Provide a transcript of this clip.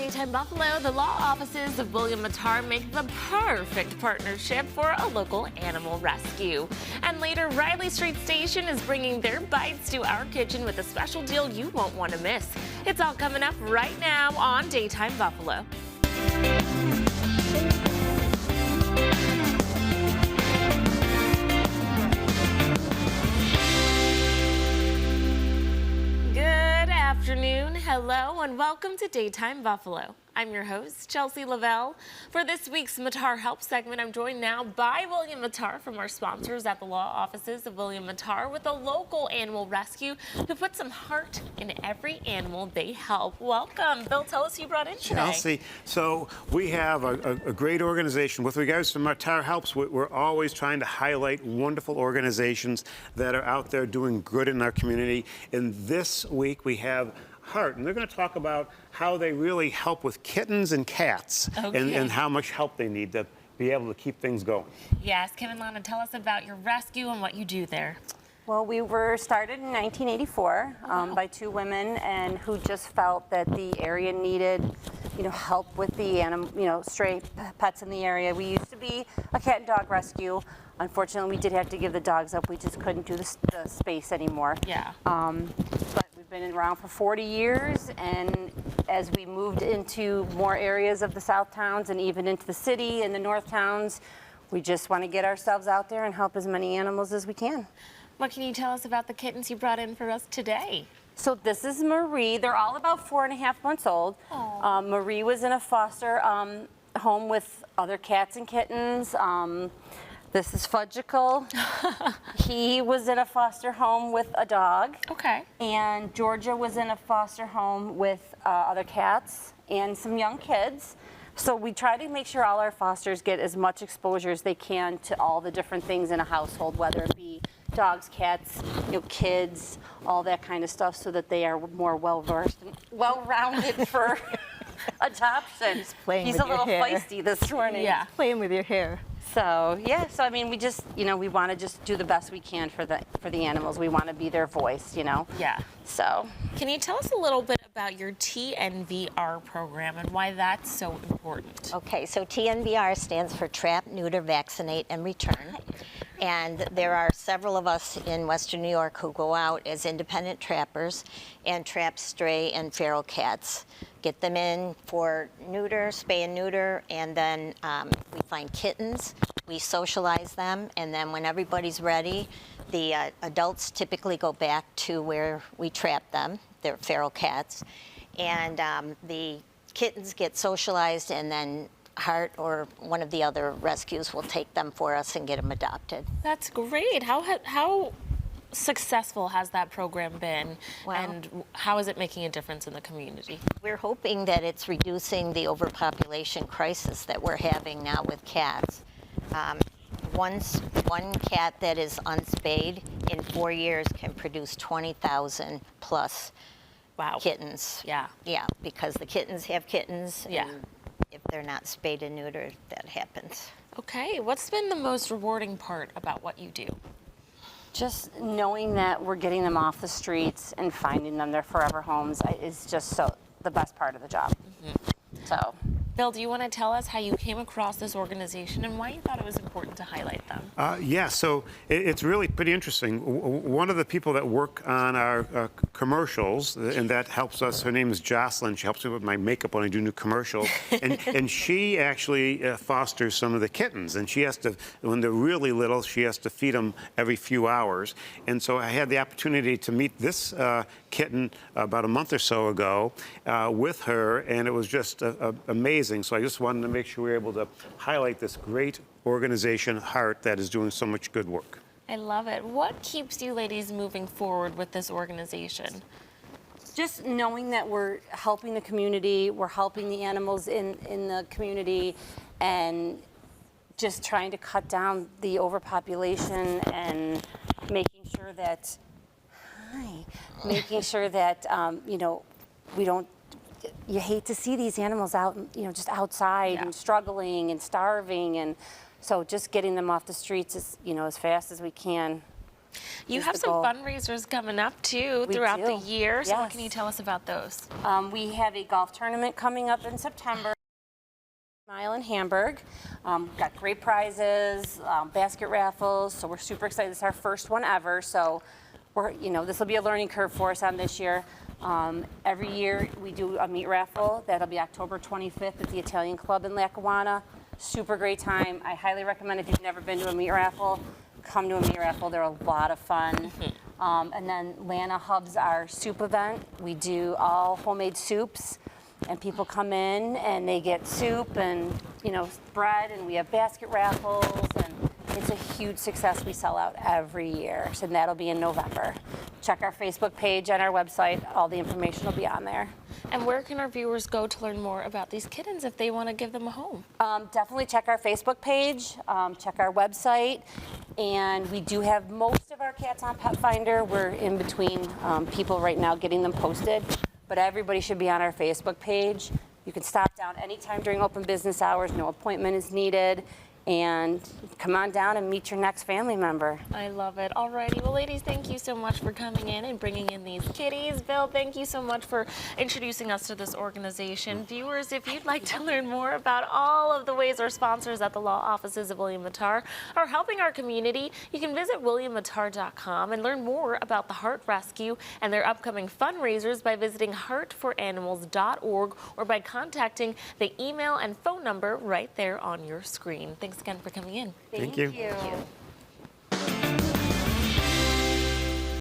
Daytime Buffalo, the law offices of William Mattar make the perfect partnership for a local animal rescue. And later, Riley Street Station is bringing their bites to our kitchen with a special deal you won't want to miss. It's all coming up right now on Daytime Buffalo. Afternoon, hello, and welcome to Daytime Buffalo. I'm your host, Chelsea Lavelle. For this week's Mattar Help segment, I'm joined now by William Mattar from our sponsors at the law offices of William Mattar with a local animal rescue who put some heart in every animal they help. Welcome. Bill, tell us who you brought in today. Chelsea, so we have a great organization. With regards to Mattar Helps, we're always trying to highlight wonderful organizations that are out there doing good in our community. And this week we have Heart, and they're going to talk about how they really help with kittens and cats, and how much help they need to be able to keep things going. Yes, Kim and Lana, tell us about your rescue and what you do there. Well, we were started in 1984 by two women, and who just felt that the area needed, help with the stray pets in the area. We used to be a cat and dog rescue. Unfortunately, we did have to give the dogs up. We just couldn't do the space anymore. Yeah. But we've been around for 40 years, and as we moved into more areas of the South Towns and even into the city and the North Towns, we just want to get ourselves out there and help as many animals as we can. What can you tell us about the kittens you brought in for us today? So this is Marie. They're all about 4.5 months old. Marie was in a foster home with other cats and kittens. This is Fudgicle. He was in a foster home with a dog. Okay. And Georgia was in a foster home with other cats and some young kids. So we try to make sure all our fosters get as much exposure as they can to all the different things in a household, whether it be dogs, cats, kids, all that kind of stuff, so that they are more well-versed and well-rounded for adoption. He's a little feisty this morning. Yeah. Playing with your hair. So yeah, so I mean, we just, we want to just do the best we can for the animals. We want to be their voice, Yeah. So. Can you tell us a little bit about your TNVR program and why that's so important? Okay, so TNVR stands for Trap, Neuter, Vaccinate, and Return. And there are several of us in Western New York who go out as independent trappers and trap stray and feral cats. Get them in for neuter, spay and neuter, and then we find kittens, we socialize them, and then when everybody's ready, the adults typically go back to where we trap them. They're feral cats, and the kittens get socialized, and then Heart or one of the other rescues will take them for us and get them adopted. That's great. How successful has that program been, and how is it making a difference in the community? We're hoping that it's reducing the overpopulation crisis that we're having now with cats. One cat that is unspayed in 4 years can produce 20,000 plus kittens. Yeah. Yeah, because the kittens have kittens. Yeah. And if they're not spayed and neutered, that happens. Okay, what's been the most rewarding part about what you do? Just knowing that we're getting them off the streets and finding them their forever homes is just the best part of the job. So. Bill, do you want to tell us how you came across this organization and why you thought it was important to highlight them? Yeah, so it's really pretty interesting. One of the people that work on our commercials, and that helps us, her name is Jocelyn. She helps me with my makeup when I do new commercials. And she actually fosters some of the kittens. And she has to, when they're really little, she has to feed them every few hours. And so I had the opportunity to meet this kitten about a month or so ago with her, and it was just amazing. So I just wanted to make sure we were able to highlight this great organization, Heart, that is doing so much good work. I love it. What keeps you ladies moving forward with this organization? Just knowing that we're helping the community, we're helping the animals in the community, and just trying to cut down the overpopulation and making sure that, we don't. You hate to see these animals out, just outside and struggling and starving, and so just getting them off the streets as fast as we can. You is have the some goal. fundraisers coming up too We throughout the do. year. So what can Yes. you tell us about those? We have a golf tournament coming up in September. Mile in Hamburg. Got great prizes, basket raffles, so we're super excited. It's our first one ever, so this will be a learning curve for us on this year. Every year we do a meat raffle. That'll be October 25th at the Italian Club in Lackawanna. Super great time. I highly recommend if you've never been to a meat raffle, come to a meat raffle. They're a lot of fun. And then Lana hubs our soup event. We do all homemade soups. And people come in and they get soup and bread, and we have basket raffles, and it's a huge success. We sell out every year, so that'll be in November. Check our Facebook page and our website. All the information will be on there. And where can our viewers go to learn more about these kittens if they want to give them a home? Definitely check our Facebook page, check our website, and we do have most of our cats on Pet Finder. We're in between people right now getting them posted. But everybody should be on our Facebook page. You can stop down anytime during open business hours. No appointment is needed. And come on down and meet your next family member. I love it. Alrighty, well, ladies, thank you so much for coming in and bringing in these kitties. Bill, thank you so much for introducing us to this organization. Viewers, if you'd like to learn more about all of the ways our sponsors at the law offices of William Mattar are helping our community, you can visit williammattar.com and learn more about the Heart Rescue and their upcoming fundraisers by visiting heartforanimals.org or by contacting the email and phone number right there on your screen. Thanks again for coming in. Thank you. Thank you.